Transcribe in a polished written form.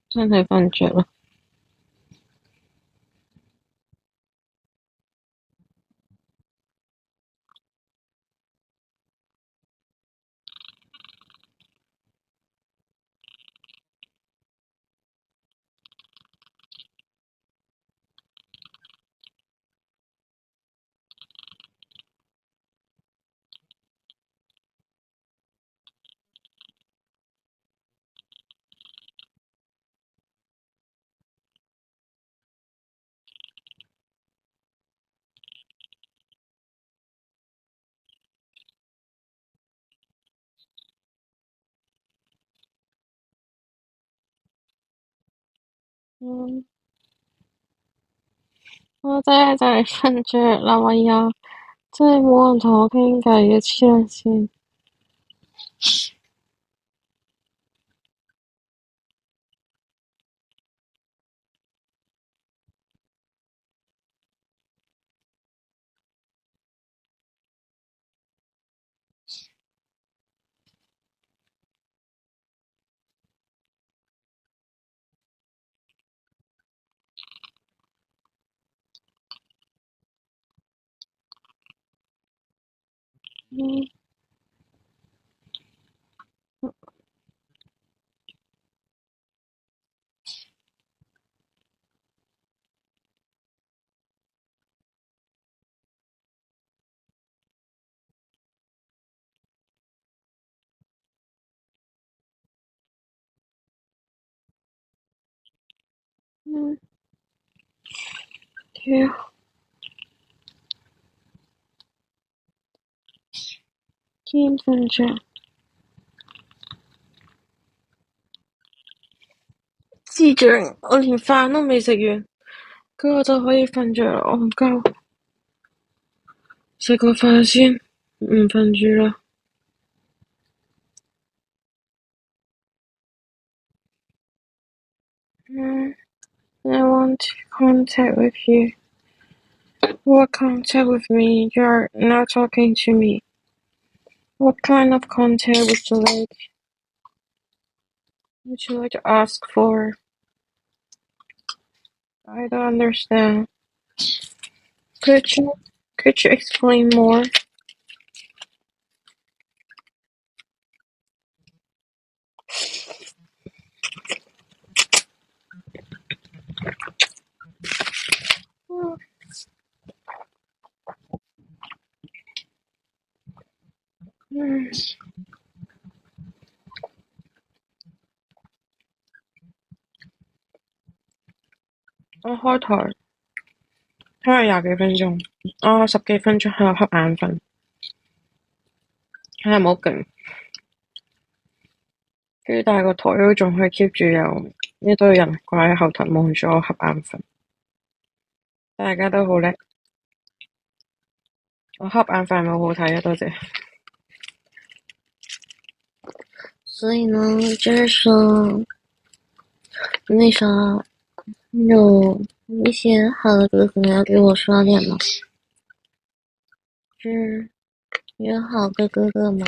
真係瞓着啦。嗯，我真係就嚟瞓着啦，喂呀！真係冇人同我傾偈嘅，黐撚線。嗯嗯，屌，堅瞓着。智障，我連飯都未食完，佢我就可以瞓着啦，戇鳩。食個飯先，唔瞓住啦。嗯，I want to contact with you. What contact with me? You're not talking to me. What kind of contact would you like to ask for? I don't understand. Could you could you explain more?嗯，我開台開咗廿幾分鐘，我十幾分鐘喺度瞌眼瞓，係冇勁。跟住但係個台都仲可以 keep 住有一堆人掛喺後台望住我瞌眼瞓，大家都好叻。我瞌眼瞓係咪好好睇啊？多謝。所以呢，就是說，那啥，有一些好的哥哥要給我刷臉嗎？是有好的哥哥嗎？